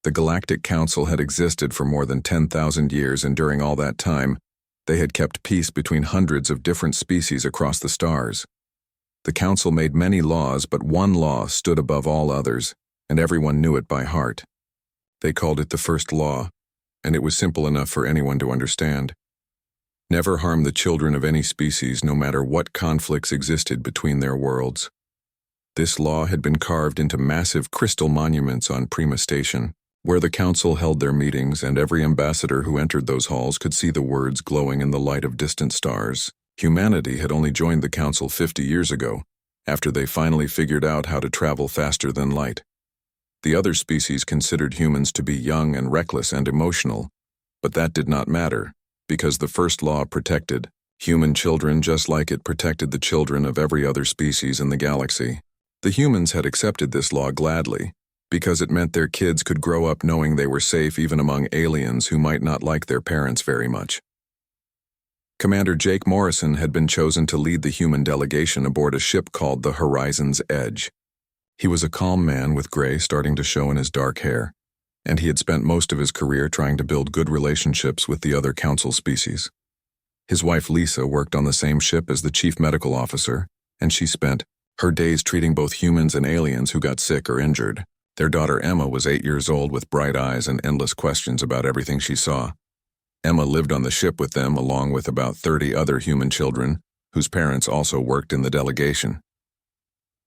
The Galactic Council had existed for more than 10,000 years, and during all that time, they had kept peace between hundreds of different species across the stars. The Council made many laws, but one law stood above all others, and everyone knew it by heart. They called it the First Law, and it was simple enough for anyone to understand. Never harm the children of any species, no matter what conflicts existed between their worlds. This law had been carved into massive crystal monuments on Prima Station, where the Council held their meetings, and every ambassador who entered those halls could see the words glowing in the light of distant stars. Humanity had only joined the Council 50 years ago, after they finally figured out how to travel faster than light. The other species considered humans to be young and reckless and emotional, but that did not matter, because the First Law protected human children just like it protected the children of every other species in the galaxy. The humans had accepted this law gladly, because it meant their kids could grow up knowing they were safe even among aliens who might not like their parents very much. Commander Jake Morrison had been chosen to lead the human delegation aboard a ship called the Horizon's Edge. He was a calm man with gray starting to show in his dark hair, and he had spent most of his career trying to build good relationships with the other Council species. His wife Lisa worked on the same ship as the chief medical officer, and she spent her days treating both humans and aliens who got sick or injured. Their daughter Emma was 8 years old with bright eyes and endless questions about everything she saw. Emma lived on the ship with them along with about 30 other human children, whose parents also worked in the delegation.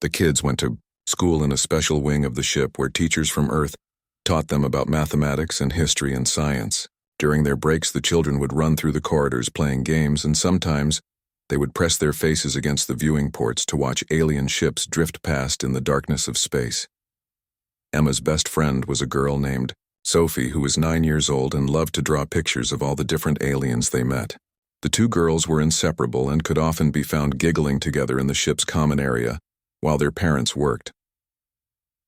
The kids went to school in a special wing of the ship where teachers from Earth taught them about mathematics and history and science. During their breaks, the children would run through the corridors playing games, and sometimes they would press their faces against the viewing ports to watch alien ships drift past in the darkness of space. Emma's best friend was a girl named Sophie, who was 9 years old and loved to draw pictures of all the different aliens they met. The two girls were inseparable and could often be found giggling together in the ship's common area while their parents worked.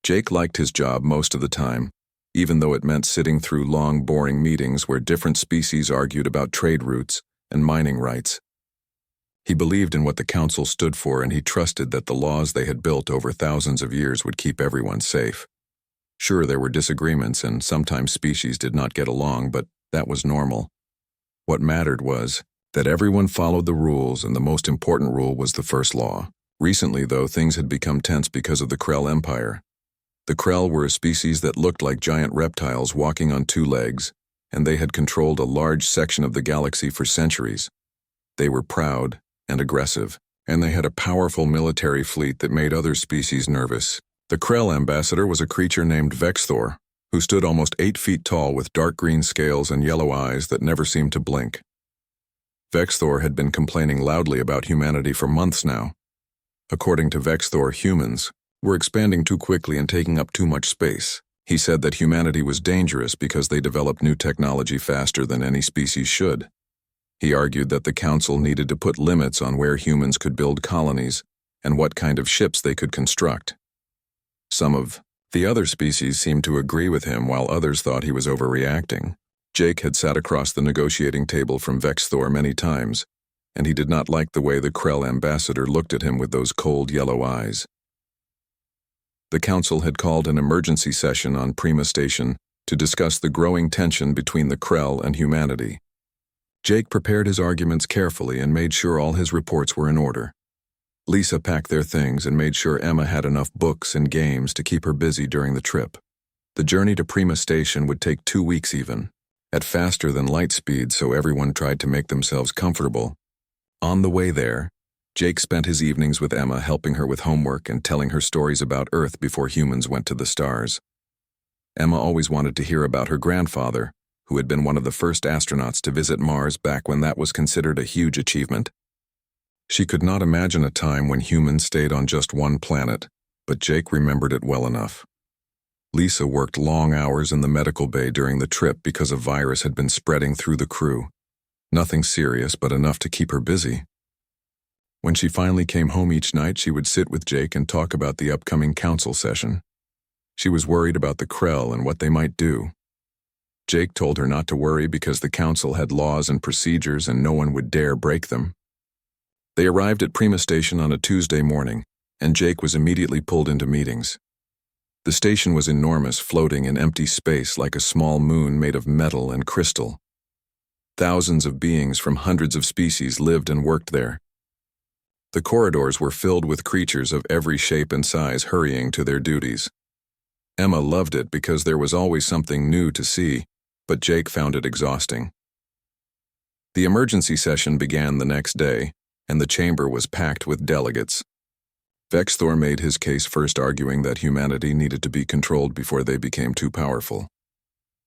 Jake liked his job most of the time, even though it meant sitting through long, boring meetings where different species argued about trade routes and mining rights. He believed in what the Council stood for, and he trusted that the laws they had built over thousands of years would keep everyone safe. Sure, there were disagreements, and sometimes species did not get along, but that was normal. What mattered was that everyone followed the rules, and the most important rule was the First Law. Recently, though, things had become tense because of the Krell Empire. The Krell were a species that looked like giant reptiles walking on two legs, and they had controlled a large section of the galaxy for centuries. They were proud and aggressive, and they had a powerful military fleet that made other species nervous. The Krell ambassador was a creature named Vexthor, who stood almost 8 feet tall with dark green scales and yellow eyes that never seemed to blink. Vexthor had been complaining loudly about humanity for months now. According to Vexthor, humans were expanding too quickly and taking up too much space. He said that humanity was dangerous because they developed new technology faster than any species should. He argued that the Council needed to put limits on where humans could build colonies and what kind of ships they could construct. Some of the other species seemed to agree with him, while others thought he was overreacting. Jake had sat across the negotiating table from Vexthor many times, and he did not like the way the Krell ambassador looked at him with those cold yellow eyes. The Council had called an emergency session on Prima Station to discuss the growing tension between the Krell and humanity. Jake prepared his arguments carefully and made sure all his reports were in order. Lisa packed their things and made sure Emma had enough books and games to keep her busy during the trip. The journey to Prima Station would take 2 weeks even, at faster than light speed, so everyone tried to make themselves comfortable. On the way there, Jake spent his evenings with Emma, helping her with homework and telling her stories about Earth before humans went to the stars. Emma always wanted to hear about her grandfather, who had been one of the first astronauts to visit Mars back when that was considered a huge achievement. She could not imagine a time when humans stayed on just one planet, but Jake remembered it well enough. Lisa worked long hours in the medical bay during the trip because a virus had been spreading through the crew. Nothing serious, but enough to keep her busy. When she finally came home each night, she would sit with Jake and talk about the upcoming council session. She was worried about the Krell and what they might do. Jake told her not to worry because the council had laws and procedures and no one would dare break them. They arrived at Prima Station on a Tuesday morning, and Jake was immediately pulled into meetings. The station was enormous, floating in empty space like a small moon made of metal and crystal. Thousands of beings from hundreds of species lived and worked there. The corridors were filled with creatures of every shape and size hurrying to their duties. Emma loved it because there was always something new to see, but Jake found it exhausting. The emergency session began the next day, and the chamber was packed with delegates. Vexthor made his case first, arguing that humanity needed to be controlled before they became too powerful.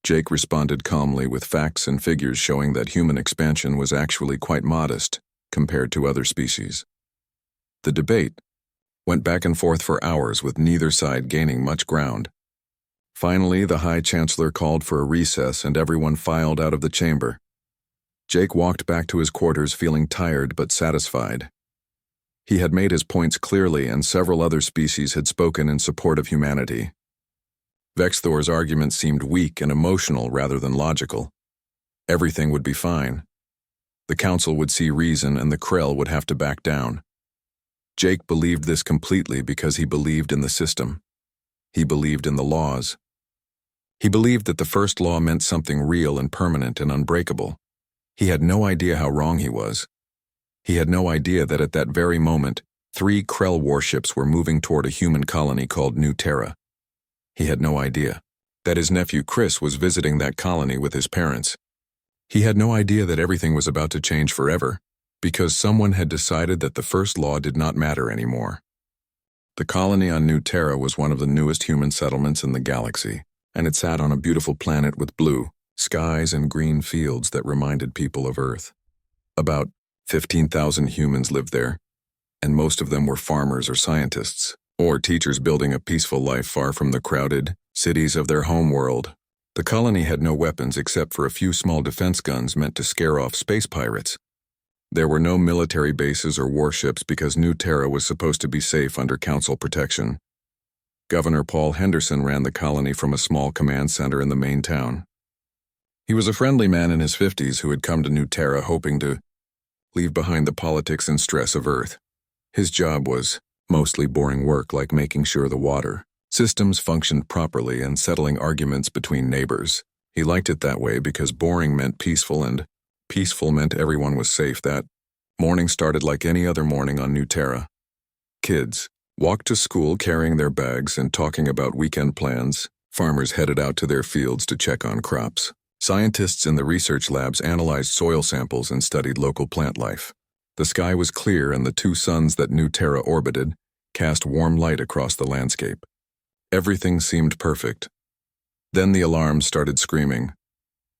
Jake responded calmly with facts and figures showing that human expansion was actually quite modest compared to other species. The debate went back and forth for hours with neither side gaining much ground. Finally, the High Chancellor called for a recess and everyone filed out of the chamber. Jake walked back to his quarters feeling tired but satisfied. He had made his points clearly, and several other species had spoken in support of humanity. Vexthor's argument seemed weak and emotional rather than logical. Everything would be fine. The council would see reason and the Krell would have to back down. Jake believed this completely because he believed in the system. He believed in the laws. He believed that the first law meant something real and permanent and unbreakable. He had no idea how wrong he was. He had no idea that at that very moment, 3 Krell warships were moving toward a human colony called New Terra. He had no idea that his nephew Chris was visiting that colony with his parents. He had no idea that everything was about to change forever, because someone had decided that the first law did not matter anymore. The colony on New Terra was one of the newest human settlements in the galaxy, and it sat on a beautiful planet with blue skies and green fields that reminded people of Earth. About 15,000 humans lived there, and most of them were farmers or scientists, or teachers building a peaceful life far from the crowded cities of their homeworld. The colony had no weapons except for a few small defense guns meant to scare off space pirates. There were no military bases or warships because New Terra was supposed to be safe under council protection. Governor Paul Henderson ran the colony from a small command center in the main town. He was a friendly man in his 50s who had come to New Terra hoping to leave behind the politics and stress of Earth. His job was mostly boring work like making sure the water systems functioned properly and settling arguments between neighbors. He liked it that way because boring meant peaceful and peaceful meant everyone was safe. That morning started like any other morning on New Terra. Kids walked to school carrying their bags and talking about weekend plans. Farmers headed out to their fields to check on crops. Scientists in the research labs analyzed soil samples and studied local plant life. The sky was clear and the 2 suns that New Terra orbited cast warm light across the landscape. Everything seemed perfect. Then the alarms started screaming.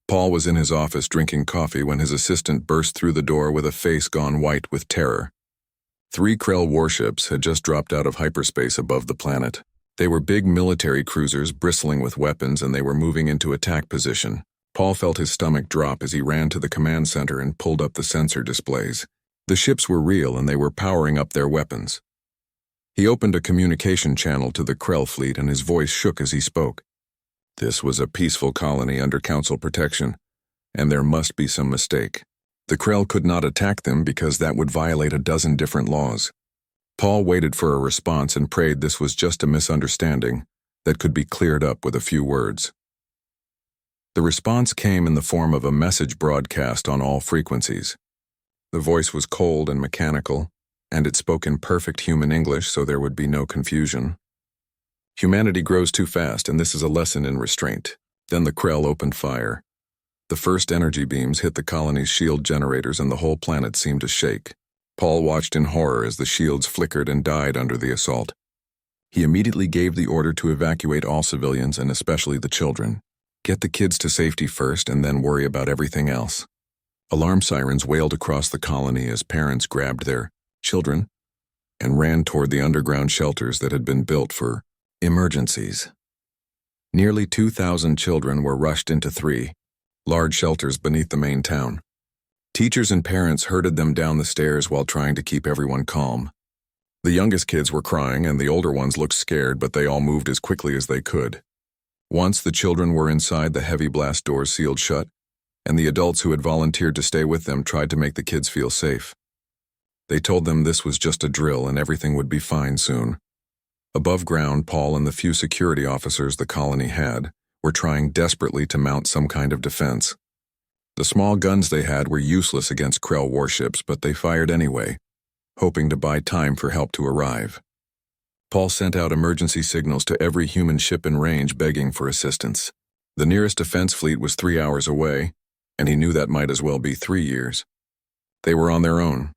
Paul was in his office drinking coffee when his assistant burst through the door with a face gone white with terror. 3 Krell warships had just dropped out of hyperspace above the planet. They were big military cruisers bristling with weapons, and they were moving into attack position. Paul felt his stomach drop as he ran to the command center and pulled up the sensor displays. The ships were real and they were powering up their weapons. He opened a communication channel to the Krell fleet and his voice shook as he spoke. This was a peaceful colony under council protection, and there must be some mistake. The Krell could not attack them because that would violate a dozen different laws. Paul waited for a response and prayed this was just a misunderstanding that could be cleared up with a few words. The response came in the form of a message broadcast on all frequencies. The voice was cold and mechanical, and it spoke in perfect human English so there would be no confusion. Humanity grows too fast, and this is a lesson in restraint. Then the Krell opened fire. The first energy beams hit the colony's shield generators and the whole planet seemed to shake. Paul watched in horror as the shields flickered and died under the assault. He immediately gave the order to evacuate all civilians and especially the children. Get the kids to safety first and then worry about everything else. Alarm sirens wailed across the colony as parents grabbed their children and ran toward the underground shelters that had been built for emergencies. Nearly 2,000 children were rushed into 3 large shelters beneath the main town. Teachers and parents herded them down the stairs while trying to keep everyone calm. The youngest kids were crying and the older ones looked scared, but they all moved as quickly as they could. Once the children were inside, the heavy blast doors sealed shut, and the adults who had volunteered to stay with them tried to make the kids feel safe. They told them this was just a drill and everything would be fine soon. Above ground, Paul and the few security officers the colony had were trying desperately to mount some kind of defense. The small guns they had were useless against Krell warships, but they fired anyway, hoping to buy time for help to arrive. Paul sent out emergency signals to every human ship in range begging for assistance. The nearest defense fleet was 3 hours away, and he knew that might as well be 3 years. They were on their own.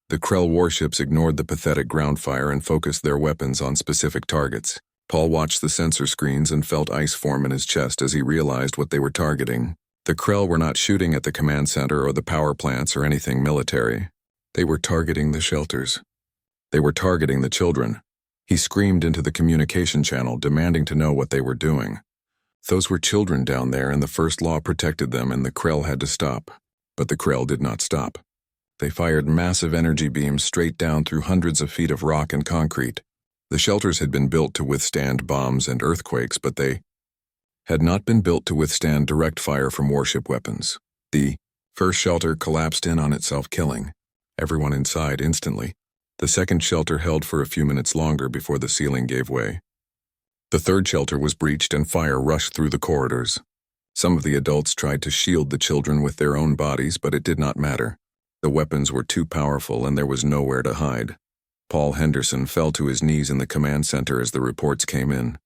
The Krell warships ignored the pathetic ground fire and focused their weapons on specific targets. Paul watched the sensor screens and felt ice form in his chest as he realized what they were targeting. The Krell were not shooting at the command center or the power plants or anything military. They were targeting the shelters. They were targeting the children. He screamed into the communication channel, demanding to know what they were doing. Those were children down there, and the first law protected them, and the Krell had to stop. But the Krell did not stop. They fired massive energy beams straight down through hundreds of feet of rock and concrete. The shelters had been built to withstand bombs and earthquakes, but they had not been built to withstand direct fire from warship weapons. The first shelter collapsed in on itself, killing everyone inside instantly. The second shelter held for a few minutes longer before the ceiling gave way. The third shelter was breached and fire rushed through the corridors. Some of the adults tried to shield the children with their own bodies, but it did not matter. The weapons were too powerful and there was nowhere to hide. Paul Henderson fell to his knees in the command center as the reports came in.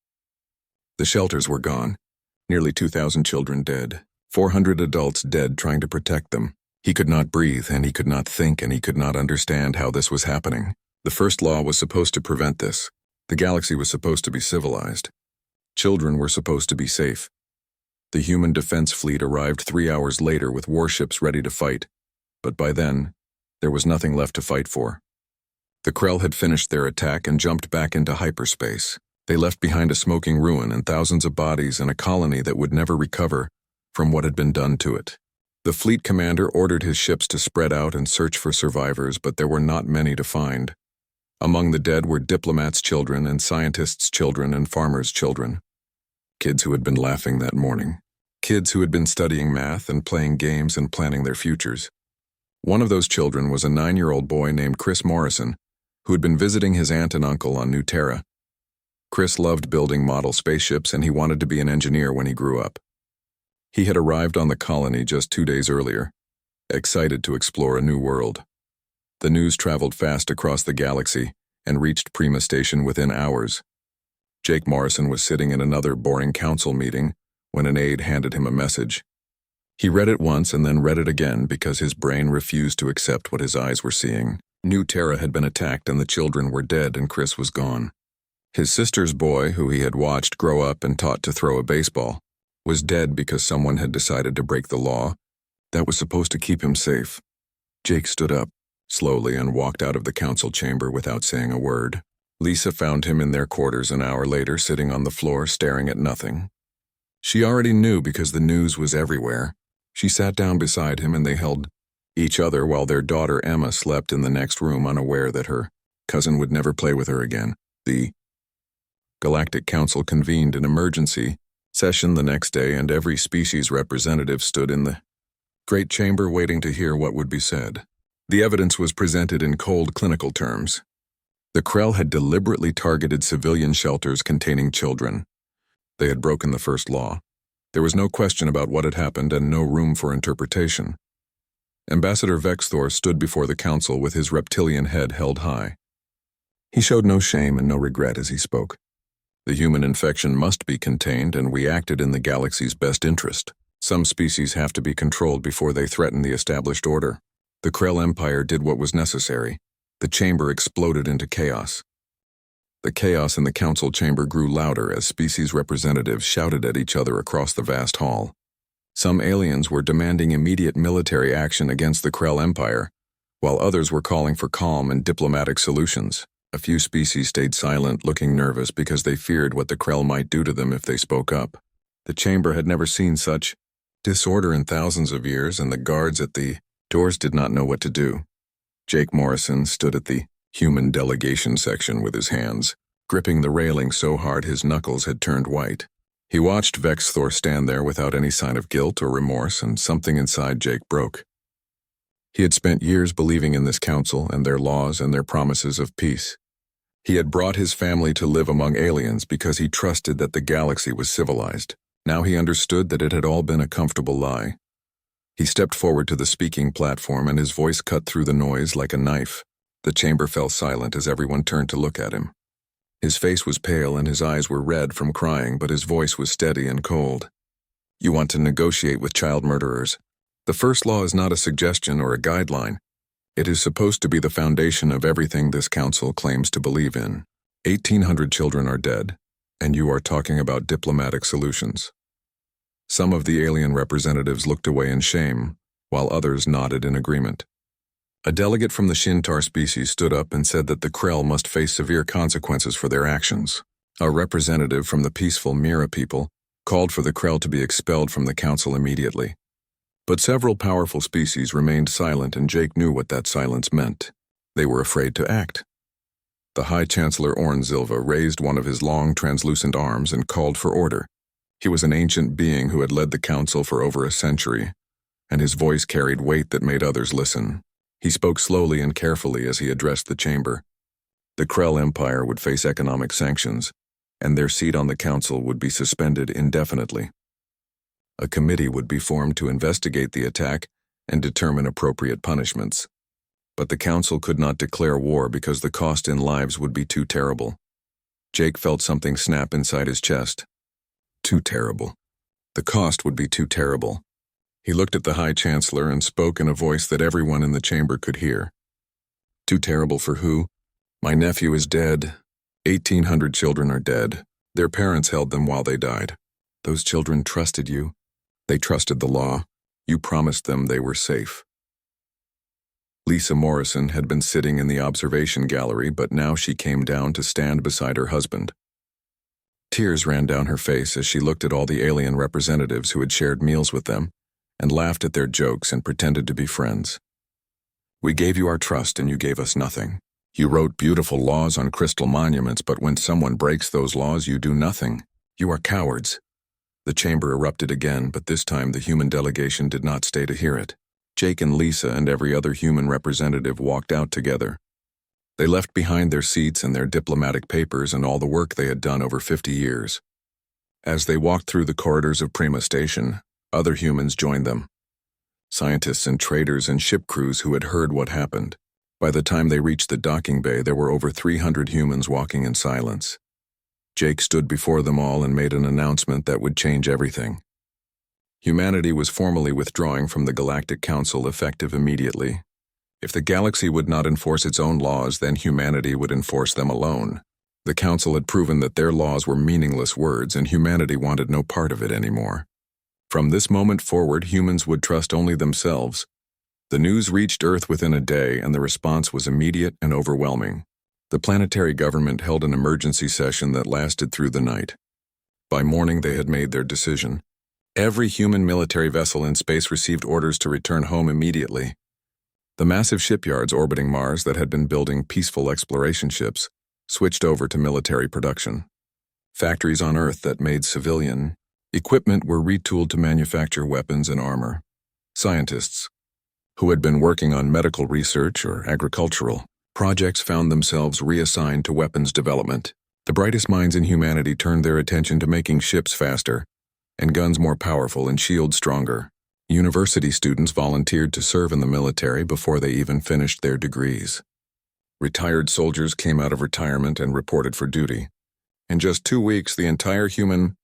The shelters were gone. Nearly 2,000 children dead. 400 adults dead trying to protect them. He could not breathe, and he could not think, and he could not understand how this was happening. The first law was supposed to prevent this. The galaxy was supposed to be civilized. Children were supposed to be safe. The human defense fleet arrived 3 hours later with warships ready to fight. But by then, there was nothing left to fight for. The Krell had finished their attack and jumped back into hyperspace. They left behind a smoking ruin and thousands of bodies and a colony that would never recover from what had been done to it. The fleet commander ordered his ships to spread out and search for survivors, but there were not many to find. Among the dead were diplomats' children and scientists' children and farmers' children. Kids who had been laughing that morning. Kids who had been studying math and playing games and planning their futures. One of those children was a 9-year-old boy named Chris Morrison, who had been visiting his aunt and uncle on New Terra. Chris loved building model spaceships, and he wanted to be an engineer when he grew up. He had arrived on the colony just 2 days earlier, excited to explore a new world. The news traveled fast across the galaxy and reached Prima Station within hours. Jake Morrison was sitting in another boring council meeting when an aide handed him a message. He read it once and then read it again because his brain refused to accept what his eyes were seeing. New Terra had been attacked and the children were dead and Chris was gone. His sister's boy, who he had watched grow up and taught to throw a baseball, was dead because someone had decided to break the law that was supposed to keep him safe. Jake stood up, slowly, and walked out of the council chamber without saying a word. Lisa found him in their quarters an hour later, sitting on the floor staring at nothing. She already knew because the news was everywhere. She sat down beside him and they held each other while their daughter Emma slept in the next room, unaware that her cousin would never play with her again. The Galactic Council convened an emergency session the next day, and every species representative stood in the great chamber waiting to hear what would be said. The evidence was presented in cold clinical terms. The Krell had deliberately targeted civilian shelters containing children. They had broken the first law. There was no question about what had happened and no room for interpretation. Ambassador Vexthor stood before the council with his reptilian head held high. He showed no shame and no regret as he spoke. The human infection must be contained, and we acted in the galaxy's best interest. Some species have to be controlled before they threaten the established order. The Krell Empire did what was necessary. The chamber exploded into chaos. The chaos in the council chamber grew louder as species representatives shouted at each other across the vast hall. Some aliens were demanding immediate military action against the Krell Empire, while others were calling for calm and diplomatic solutions. A few species stayed silent, looking nervous because they feared what the Krell might do to them if they spoke up. The chamber had never seen such disorder in thousands of years, and the guards at the doors did not know what to do. Jake Morrison stood at the human delegation section with his hands, gripping the railing so hard his knuckles had turned white. He watched Vexthor stand there without any sign of guilt or remorse, and something inside Jake broke. He had spent years believing in this council and their laws and their promises of peace. He had brought his family to live among aliens because he trusted that the galaxy was civilized. Now he understood that it had all been a comfortable lie. He stepped forward to the speaking platform and his voice cut through the noise like a knife. The chamber fell silent as everyone turned to look at him. His face was pale and his eyes were red from crying, but his voice was steady and cold. You want to negotiate with child murderers. The first law is not a suggestion or a guideline. It is supposed to be the foundation of everything this council claims to believe in. 1,800 children are dead, and you are talking about diplomatic solutions. Some of the alien representatives looked away in shame, while others nodded in agreement. A delegate from the Shintar species stood up and said that the Krell must face severe consequences for their actions. A representative from the peaceful Mira people called for the Krell to be expelled from the council immediately. But several powerful species remained silent, and Jake knew what that silence meant. They were afraid to act. The High Chancellor Ornzilva raised one of his long, translucent arms and called for order. He was an ancient being who had led the council for over a century, and his voice carried weight that made others listen. He spoke slowly and carefully as he addressed the chamber. The Krell Empire would face economic sanctions, and their seat on the council would be suspended indefinitely. A committee would be formed to investigate the attack and determine appropriate punishments. But the council could not declare war because the cost in lives would be too terrible. Jake felt something snap inside his chest. Too terrible. The cost would be too terrible. He looked at the High Chancellor and spoke in a voice that everyone in the chamber could hear. Too terrible for who? My nephew is dead. 1,800 children are dead. Their parents held them while they died. Those children trusted you. They trusted the law. You promised them they were safe. Lisa Morrison had been sitting in the observation gallery, but now she came down to stand beside her husband. Tears ran down her face as she looked at all the alien representatives who had shared meals with them and laughed at their jokes and pretended to be friends. We gave you our trust and you gave us nothing. You wrote beautiful laws on crystal monuments, but when someone breaks those laws, you do nothing. You are cowards. The chamber erupted again, but this time the human delegation did not stay to hear it. Jake and Lisa and every other human representative walked out together. They left behind their seats and their diplomatic papers and all the work they had done over 50 years. As they walked through the corridors of Prima Station, other humans joined them. Scientists and traders and ship crews who had heard what happened. By the time they reached the docking bay, there were over 300 humans walking in silence. Jake stood before them all and made an announcement that would change everything. Humanity was formally withdrawing from the Galactic Council effective immediately. If the galaxy would not enforce its own laws, then humanity would enforce them alone. The Council had proven that their laws were meaningless words, and humanity wanted no part of it anymore. From this moment forward, humans would trust only themselves. The news reached Earth within a day, and the response was immediate and overwhelming. The planetary government held an emergency session that lasted through the night. By morning, they had made their decision. Every human military vessel in space received orders to return home immediately. The massive shipyards orbiting Mars that had been building peaceful exploration ships switched over to military production. Factories on Earth that made civilian equipment were retooled to manufacture weapons and armor. Scientists who had been working on medical research or agricultural projects found themselves reassigned to weapons development. The brightest minds in humanity turned their attention to making ships faster and guns more powerful and shields stronger. University students volunteered to serve in the military before they even finished their degrees. Retired soldiers came out of retirement and reported for duty. In just 2 weeks, the entire human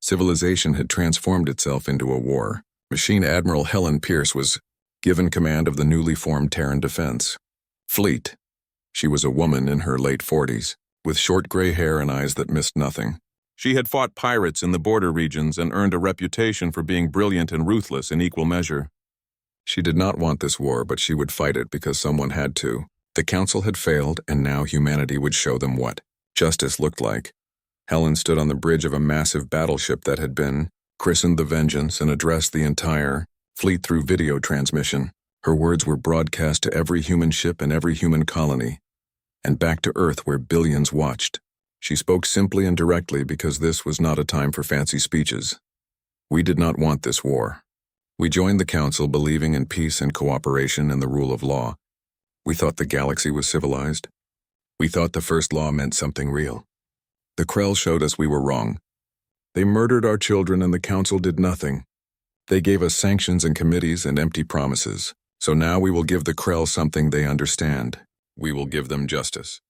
civilization had transformed itself into a war. Machine Admiral Helen Pierce was given command of the newly formed Terran Defense Fleet. She was a woman in her late 40s, with short gray hair and eyes that missed nothing. She had fought pirates in the border regions and earned a reputation for being brilliant and ruthless in equal measure. She did not want this war, but she would fight it because someone had to. The Council had failed, and now humanity would show them what justice looked like. Helen stood on the bridge of a massive battleship that had been christened the Vengeance and addressed the entire fleet through video transmission. Her words were broadcast to every human ship and every human colony, and back to Earth where billions watched. She spoke simply and directly because this was not a time for fancy speeches. We did not want this war. We joined the Council believing in peace and cooperation and the rule of law. We thought the galaxy was civilized. We thought the first law meant something real. The Krell showed us we were wrong. They murdered our children and the council did nothing. They gave us sanctions and committees and empty promises. So now we will give the Krell something they understand. We will give them justice.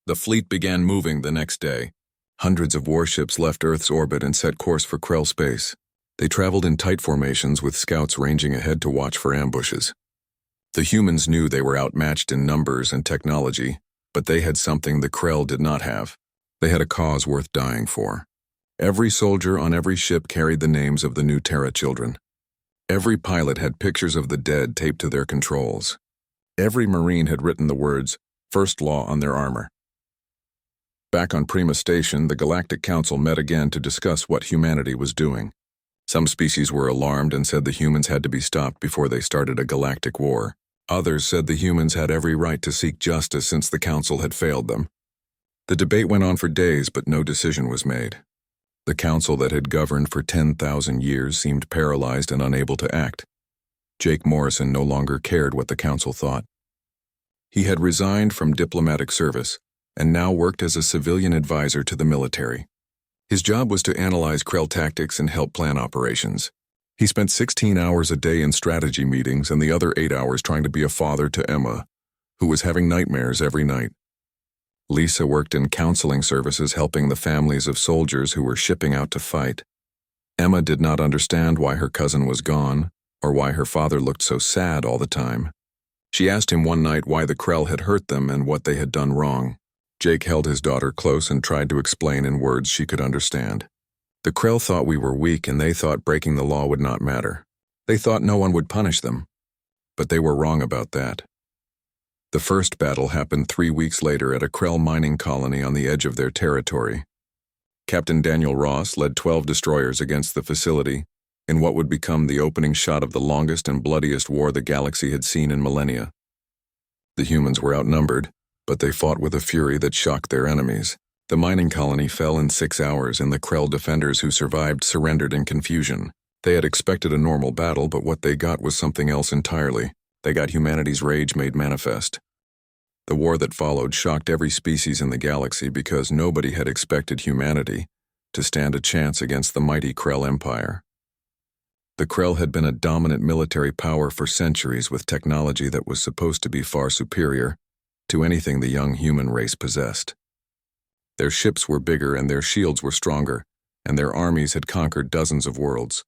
The fleet began moving the next day. Hundreds of warships left Earth's orbit and set course for Krell space. They traveled in tight formations with scouts ranging ahead to watch for ambushes. The humans knew they were outmatched in numbers and technology, but they had something the Krell did not have. They had a cause worth dying for. Every soldier on every ship carried the names of the new Terra children. Every pilot had pictures of the dead taped to their controls. Every Marine had written the words, "First Law," on their armor. Back on Prima Station, the Galactic Council met again to discuss what humanity was doing. Some species were alarmed and said the humans had to be stopped before they started a galactic war. Others said the humans had every right to seek justice since the Council had failed them. The debate went on for days, but no decision was made. The council that had governed for 10,000 years seemed paralyzed and unable to act. Jake Morrison no longer cared what the council thought. He had resigned from diplomatic service and now worked as a civilian advisor to the military. His job was to analyze Krell tactics and help plan operations. He spent 16 hours a day in strategy meetings and the other 8 hours trying to be a father to Emma, who was having nightmares every night. Lisa worked in counseling services helping the families of soldiers who were shipping out to fight. Emma did not understand why her cousin was gone or why her father looked so sad all the time. She asked him one night why the Krell had hurt them and what they had done wrong. Jake held his daughter close and tried to explain in words she could understand. The Krell thought we were weak and they thought breaking the law would not matter. They thought no one would punish them. But they were wrong about that. The first battle happened 3 weeks later at a Krell mining colony on the edge of their territory. Captain Daniel Ross led 12 destroyers against the facility in what would become the opening shot of the longest and bloodiest war the galaxy had seen in millennia. The humans were outnumbered, but they fought with a fury that shocked their enemies. The mining colony fell in 6 hours, and the Krell defenders who survived surrendered in confusion. They had expected a normal battle, but what they got was something else entirely. They got humanity's rage made manifest. The war that followed shocked every species in the galaxy because nobody had expected humanity to stand a chance against the mighty Krell Empire. The Krell had been a dominant military power for centuries with technology that was supposed to be far superior to anything the young human race possessed. Their ships were bigger and their shields were stronger, and their armies had conquered dozens of worlds.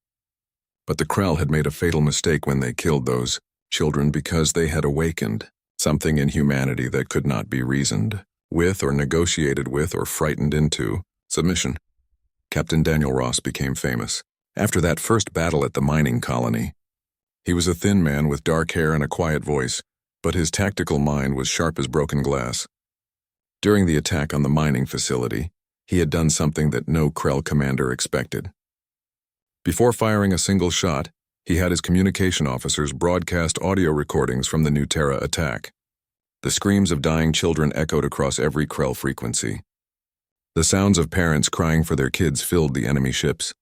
But the Krell had made a fatal mistake when they killed those children because they had awakened something in humanity that could not be reasoned with or negotiated with or frightened into submission. Captain Daniel Ross became famous after that first battle at the mining colony. He was a thin man with dark hair and a quiet voice, but his tactical mind was sharp as broken glass. During the attack on the mining facility, he had done something that no Krell commander expected. Before firing a single shot, he had his communication officers broadcast audio recordings from the New Terra attack. The screams of dying children echoed across every Krell frequency. The sounds of parents crying for their kids filled the enemy ships.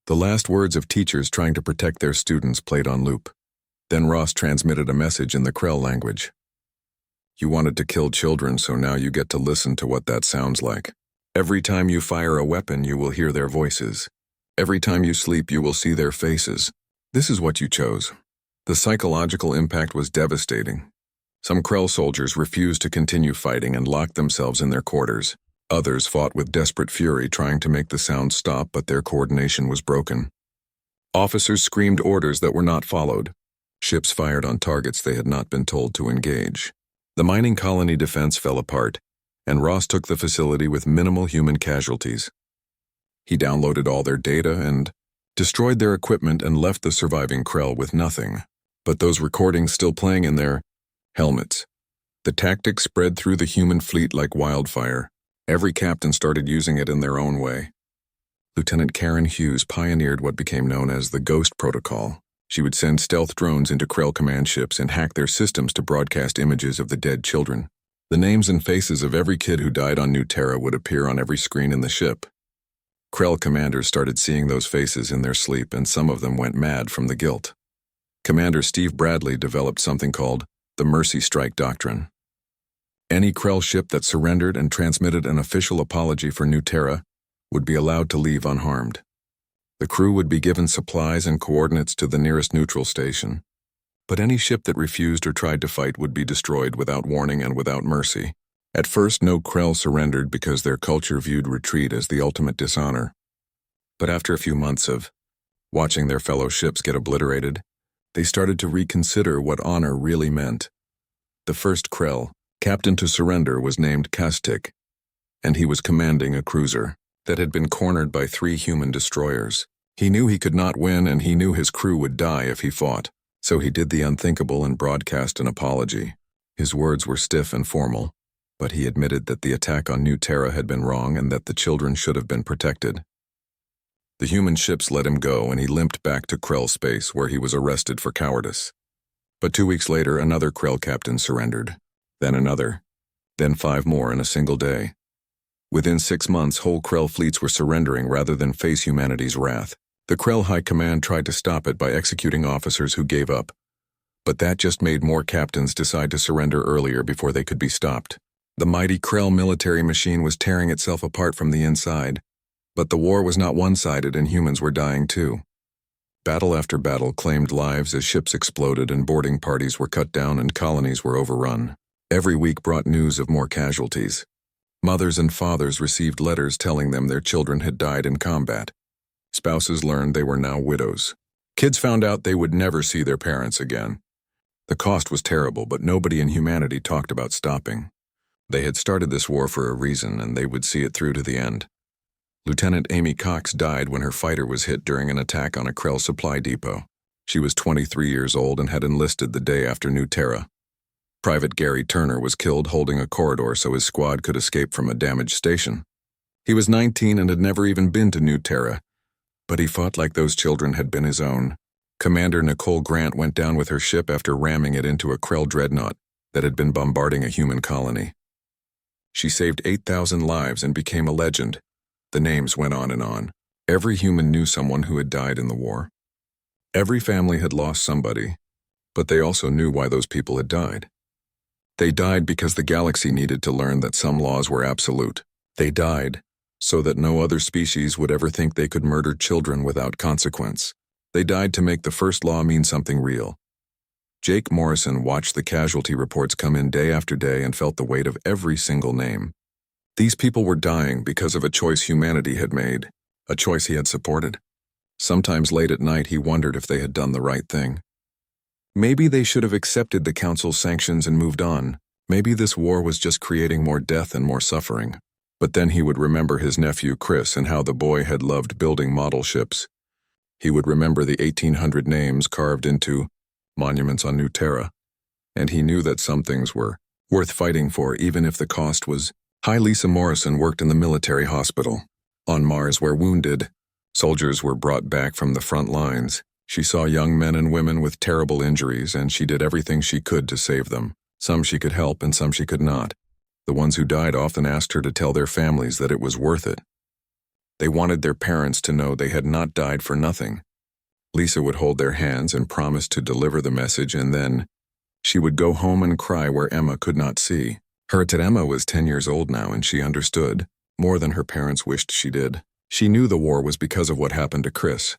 The last words of teachers trying to protect their students played on loop. Then Ross transmitted a message in the Krell language. You wanted to kill children, so now you get to listen to what that sounds like. Every time you fire a weapon, you will hear their voices. Every time you sleep, you will see their faces. This is what you chose. The psychological impact was devastating. Some Krell soldiers refused to continue fighting and locked themselves in their quarters. Others fought with desperate fury, trying to make the sound stop, but their coordination was broken. Officers screamed orders that were not followed. Ships fired on targets they had not been told to engage. The mining colony defense fell apart, and Ross took the facility with minimal human casualties. He downloaded all their data and destroyed their equipment and left the surviving Krell with nothing but those recordings still playing in their helmets. The tactic spread through the human fleet like wildfire. Every captain started using it in their own way. Lieutenant Karen Hughes pioneered what became known as the Ghost Protocol. She would send stealth drones into Krell command ships and hack their systems to broadcast images of the dead children. The names and faces of every kid who died on New Terra would appear on every screen in the ship. Krell commanders started seeing those faces in their sleep, and some of them went mad from the guilt. Commander Steve Bradley developed something called the Mercy Strike Doctrine. Any Krell ship that surrendered and transmitted an official apology for New Terra would be allowed to leave unharmed. The crew would be given supplies and coordinates to the nearest neutral station. But any ship that refused or tried to fight would be destroyed without warning and without mercy. At first, no Krell surrendered because their culture viewed retreat as the ultimate dishonor. But after a few months of watching their fellow ships get obliterated, they started to reconsider what honor really meant. The first Krell captain to surrender was named Kastik, and he was commanding a cruiser that had been cornered by 3 human destroyers. He knew he could not win, and he knew his crew would die if he fought. So he did the unthinkable and broadcast an apology. His words were stiff and formal, but he admitted that the attack on New Terra had been wrong and that the children should have been protected. The human ships let him go, and he limped back to Krell space, where he was arrested for cowardice. But 2 weeks later, another Krell captain surrendered. Then another. Then 5 more in a single day. Within 6 months, whole Krell fleets were surrendering rather than face humanity's wrath. The Krell High Command tried to stop it by executing officers who gave up. But that just made more captains decide to surrender earlier before they could be stopped. The mighty Krell military machine was tearing itself apart from the inside. But the war was not one-sided, and humans were dying too. Battle after battle claimed lives as ships exploded and boarding parties were cut down and colonies were overrun. Every week brought news of more casualties. Mothers and fathers received letters telling them their children had died in combat. Spouses learned they were now widows. Kids found out they would never see their parents again. The cost was terrible, but nobody in humanity talked about stopping. They had started this war for a reason, and they would see it through to the end. Lieutenant Amy Cox died when her fighter was hit during an attack on a Krell supply depot. She was 23 years old and had enlisted the day after New Terra. Private Gary Turner was killed holding a corridor so his squad could escape from a damaged station. He was 19 and had never even been to New Terra, but he fought like those children had been his own. Commander Nicole Grant went down with her ship after ramming it into a Krell dreadnought that had been bombarding a human colony. She saved 8,000 lives and became a legend. The names went on and on. Every human knew someone who had died in the war. Every family had lost somebody, but they also knew why those people had died. They died because the galaxy needed to learn that some laws were absolute. They died so that no other species would ever think they could murder children without consequence. They died to make the first law mean something real. Jake Morrison watched the casualty reports come in day after day and felt the weight of every single name. These people were dying because of a choice humanity had made, a choice he had supported. Sometimes late at night he wondered if they had done the right thing. Maybe they should have accepted the Council's sanctions and moved on. Maybe this war was just creating more death and more suffering. But then he would remember his nephew Chris and how the boy had loved building model ships. He would remember the 1,800 names carved into monuments on New Terra. And he knew that some things were worth fighting for, even if the cost was high. Lisa Morrison worked in the military hospital on Mars, where wounded soldiers were brought back from the front lines. She saw young men and women with terrible injuries, and she did everything she could to save them. Some she could help and some she could not. The ones who died often asked her to tell their families that it was worth it. They wanted their parents to know they had not died for nothing. Lisa would hold their hands and promise to deliver the message, and then she would go home and cry where Emma could not see. Emma was 10 years old now, and she understood, more than her parents wished she did. She knew the war was because of what happened to Chris.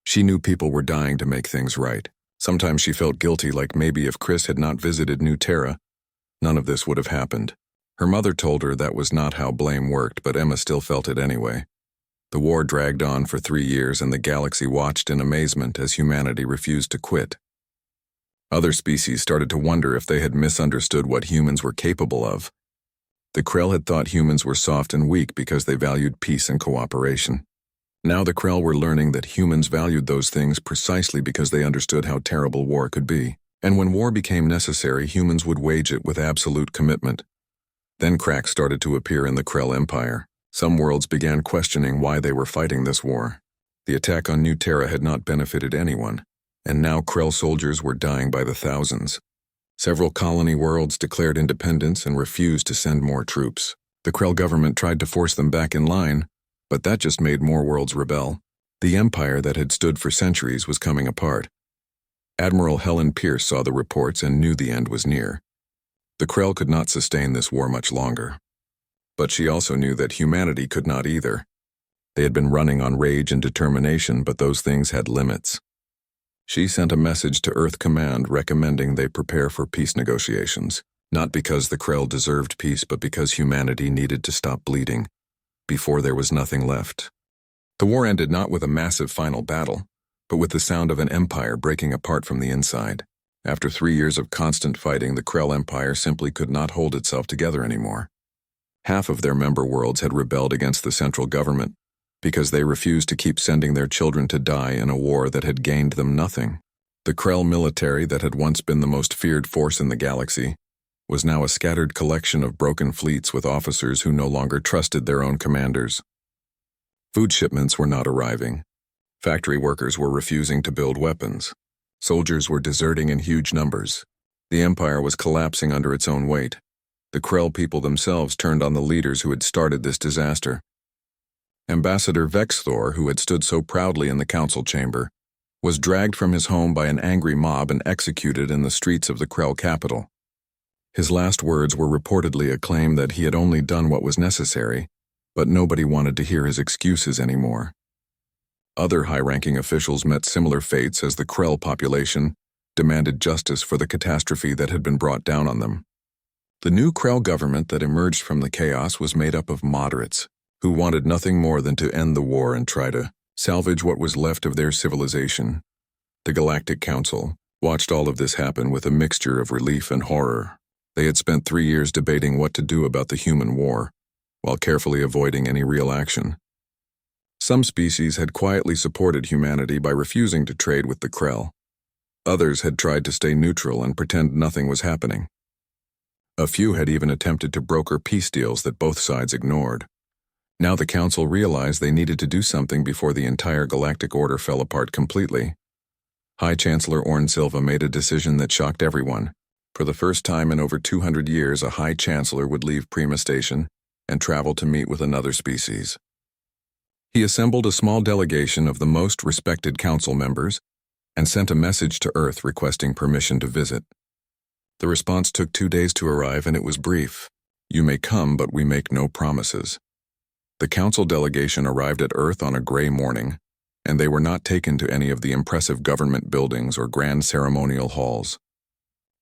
She knew people were dying to make things right. Sometimes she felt guilty, like maybe if Chris had not visited New Terra, none of this would have happened. Her mother told her that was not how blame worked, but Emma still felt it anyway. The war dragged on for 3 years, and the galaxy watched in amazement as humanity refused to quit. Other species started to wonder if they had misunderstood what humans were capable of. The Krell had thought humans were soft and weak because they valued peace and cooperation. Now the Krell were learning that humans valued those things precisely because they understood how terrible war could be. And when war became necessary, humans would wage it with absolute commitment. Then cracks started to appear in the Krell Empire. Some worlds began questioning why they were fighting this war. The attack on New Terra had not benefited anyone, and now Krell soldiers were dying by the thousands. Several colony worlds declared independence and refused to send more troops. The Krell government tried to force them back in line, but that just made more worlds rebel. The empire that had stood for centuries was coming apart. Admiral Helen Pierce saw the reports and knew the end was near. The Krell could not sustain this war much longer. But she also knew that humanity could not either. They had been running on rage and determination, but those things had limits. She sent a message to Earth Command recommending they prepare for peace negotiations, not because the Krell deserved peace, but because humanity needed to stop bleeding, before there was nothing left. The war ended not with a massive final battle, but with the sound of an empire breaking apart from the inside. After 3 years of constant fighting, the Krell Empire simply could not hold itself together anymore. Half of their member worlds had rebelled against the central government because they refused to keep sending their children to die in a war that had gained them nothing. The Krell military that had once been the most feared force in the galaxy was now a scattered collection of broken fleets with officers who no longer trusted their own commanders. Food shipments were not arriving. Factory workers were refusing to build weapons. Soldiers were deserting in huge numbers. The empire was collapsing under its own weight. The Krell people themselves turned on the leaders who had started this disaster. Ambassador Vexthor, who had stood so proudly in the council chamber, was dragged from his home by an angry mob and executed in the streets of the Krell capital. His last words were reportedly a claim that he had only done what was necessary, but nobody wanted to hear his excuses anymore. Other high-ranking officials met similar fates as the Krell population demanded justice for the catastrophe that had been brought down on them. The new Krell government that emerged from the chaos was made up of moderates, who wanted nothing more than to end the war and try to salvage what was left of their civilization. The Galactic Council watched all of this happen with a mixture of relief and horror. They had spent 3 years debating what to do about the human war, while carefully avoiding any real action. Some species had quietly supported humanity by refusing to trade with the Krell. Others had tried to stay neutral and pretend nothing was happening. A few had even attempted to broker peace deals that both sides ignored. Now the Council realized they needed to do something before the entire galactic order fell apart completely. High Chancellor Orn Silva made a decision that shocked everyone. For the first time in over 200 years, a High Chancellor would leave Prima Station and travel to meet with another species. He assembled a small delegation of the most respected council members and sent a message to Earth requesting permission to visit. The response took 2 days to arrive, and it was brief. "You may come, but we make no promises." The council delegation arrived at Earth on a gray morning, and they were not taken to any of the impressive government buildings or grand ceremonial halls.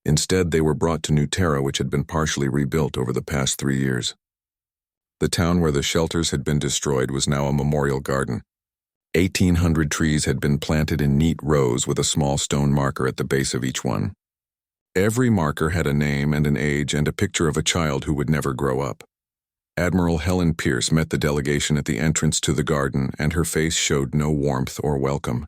Instead, they were brought to New Terra, which had been partially rebuilt over the past 3 years. The town where the shelters had been destroyed was now a memorial garden. 1,800 trees had been planted in neat rows with a small stone marker at the base of each one. Every marker had a name and an age and a picture of a child who would never grow up. Admiral Helen Pierce met the delegation at the entrance to the garden, and her face showed no warmth or welcome.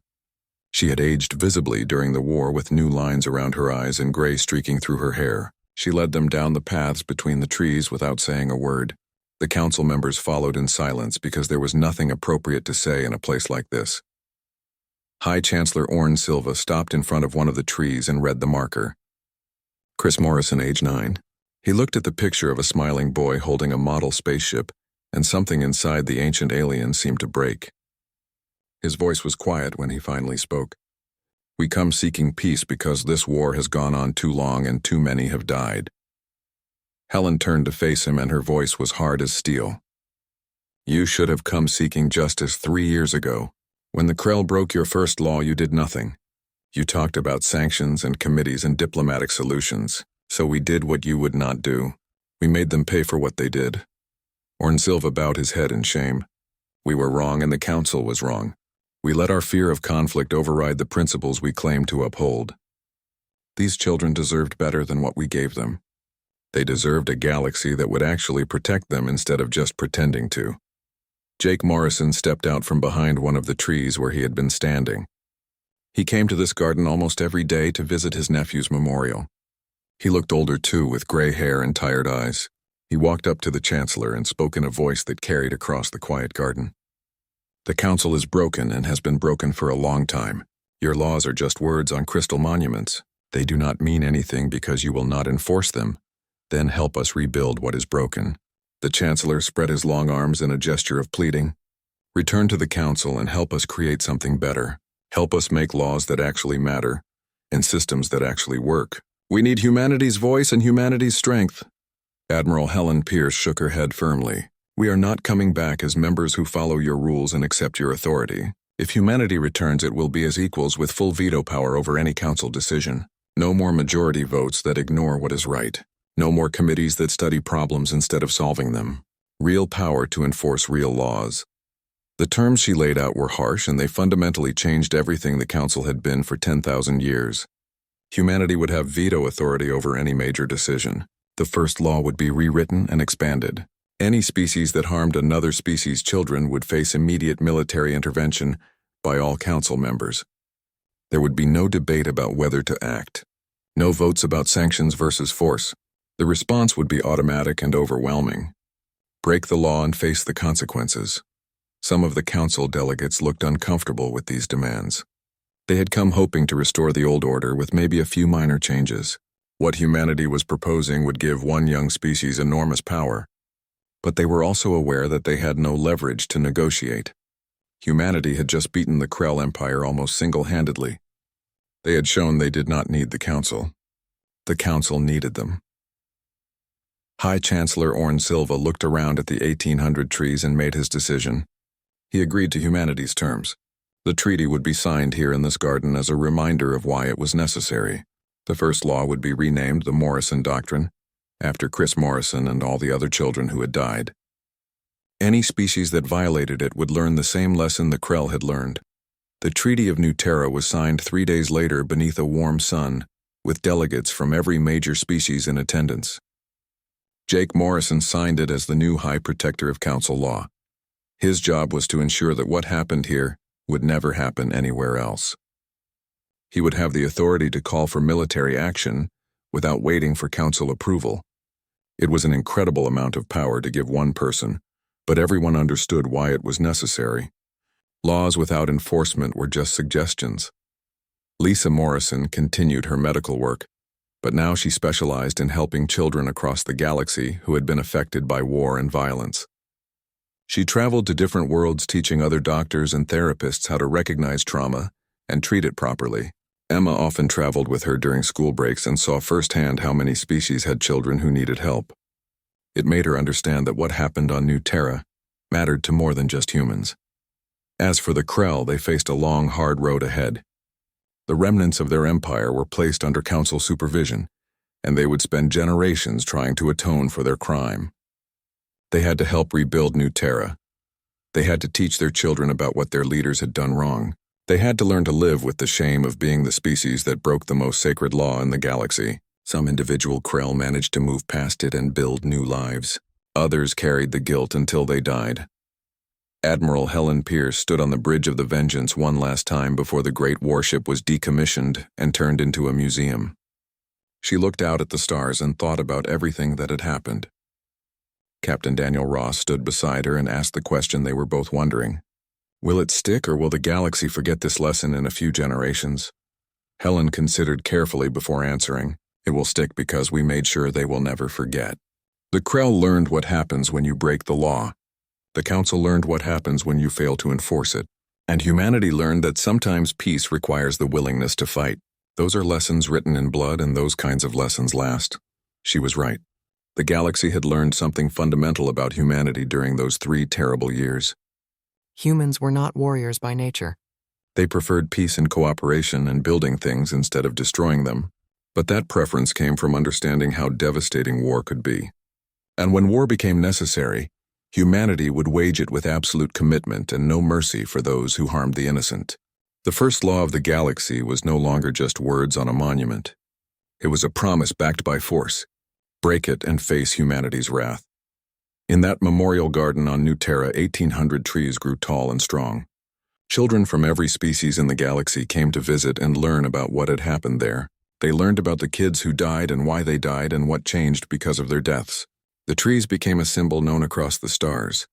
She had aged visibly during the war, with new lines around her eyes and gray streaking through her hair. She led them down the paths between the trees without saying a word. The council members followed in silence because there was nothing appropriate to say in a place like this. High Chancellor Orn Silva stopped in front of one of the trees and read the marker. Chris Morrison, age 9. He looked at the picture of a smiling boy holding a model spaceship, and something inside the ancient alien seemed to break. His voice was quiet when he finally spoke. "We come seeking peace because this war has gone on too long and too many have died." Helen turned to face him, and her voice was hard as steel. "You should have come seeking justice 3 years ago. When the Krell broke your first law, you did nothing. You talked about sanctions and committees and diplomatic solutions. So we did what you would not do. We made them pay for what they did." Orn Silva bowed his head in shame. "We were wrong, and the council was wrong. We let our fear of conflict override the principles we claimed to uphold. These children deserved better than what we gave them. They deserved a galaxy that would actually protect them instead of just pretending to." Jake Morrison stepped out from behind one of the trees where he had been standing. He came to this garden almost every day to visit his nephew's memorial. He looked older too, with gray hair and tired eyes. He walked up to the Chancellor and spoke in a voice that carried across the quiet garden. "The Council is broken and has been broken for a long time. Your laws are just words on crystal monuments. They do not mean anything because you will not enforce them. Then help us rebuild what is broken." The Chancellor spread his long arms in a gesture of pleading. "Return to the Council and help us create something better. Help us make laws that actually matter, and systems that actually work. We need humanity's voice and humanity's strength. Admiral Helen Pierce shook her head firmly. We are not coming back as members who follow your rules and accept your authority. If humanity returns, it will be as equals with full veto power over any council decision. No more majority votes that ignore what is right. No more committees that study problems instead of solving them. Real power to enforce real laws. The terms she laid out were harsh, and they fundamentally changed everything the council had been for 10,000 years. Humanity would have veto authority over any major decision. The first law would be rewritten and expanded. Any species that harmed another species' children would face immediate military intervention by all council members. There would be no debate about whether to act. No votes about sanctions versus force. The response would be automatic and overwhelming. Break the law and face the consequences. Some of the council delegates looked uncomfortable with these demands. They had come hoping to restore the old order with maybe a few minor changes. What humanity was proposing would give one young species enormous power. But they were also aware that they had no leverage to negotiate. Humanity had just beaten the Krell Empire almost single-handedly. They had shown they did not need the council. The council needed them. High Chancellor Orn Silva looked around at the 1800 trees and made his decision. He agreed to humanity's terms. The treaty would be signed here in this garden as a reminder of why it was necessary. The first law would be renamed the Morrison Doctrine, after Chris Morrison and all the other children who had died. Any species that violated it would learn the same lesson the Krell had learned. The Treaty of New Terra was signed 3 days later beneath a warm sun, with delegates from every major species in attendance. Jake Morrison signed it as the new High Protector of Council Law. His job was to ensure that what happened here would never happen anywhere else. He would have the authority to call for military action without waiting for council approval. It was an incredible amount of power to give one person, but everyone understood why it was necessary. Laws without enforcement were just suggestions. Lisa Morrison continued her medical work, but now she specialized in helping children across the galaxy who had been affected by war and violence. She traveled to different worlds teaching other doctors and therapists how to recognize trauma and treat it properly. Emma often traveled with her during school breaks and saw firsthand how many species had children who needed help. It made her understand that what happened on New Terra mattered to more than just humans. As for the Krell, they faced a long, hard road ahead. The remnants of their empire were placed under council supervision, and they would spend generations trying to atone for their crime. They had to help rebuild New Terra. They had to teach their children about what their leaders had done wrong. They had to learn to live with the shame of being the species that broke the most sacred law in the galaxy. Some individual Krell managed to move past it and build new lives. Others carried the guilt until they died. Admiral Helen Pierce stood on the bridge of the Vengeance one last time before the great warship was decommissioned and turned into a museum. She looked out at the stars and thought about everything that had happened. Captain Daniel Ross stood beside her and asked the question they were both wondering. Will it stick, or will the galaxy forget this lesson in a few generations? Helen considered carefully before answering. It will stick because we made sure they will never forget. The Krell learned what happens when you break the law. The Council learned what happens when you fail to enforce it. And humanity learned that sometimes peace requires the willingness to fight. Those are lessons written in blood, and those kinds of lessons last. She was right. The galaxy had learned something fundamental about humanity during those 3 terrible years. Humans were not warriors by nature. They preferred peace and cooperation and building things instead of destroying them. But that preference came from understanding how devastating war could be. And when war became necessary, humanity would wage it with absolute commitment and no mercy for those who harmed the innocent. The first law of the galaxy was no longer just words on a monument. It was a promise backed by force. Break it and face humanity's wrath. In that memorial garden on New Terra, 1,800 trees grew tall and strong. Children from every species in the galaxy came to visit and learn about what had happened there. They learned about the kids who died and why they died and what changed because of their deaths. The trees became a symbol known across the stars.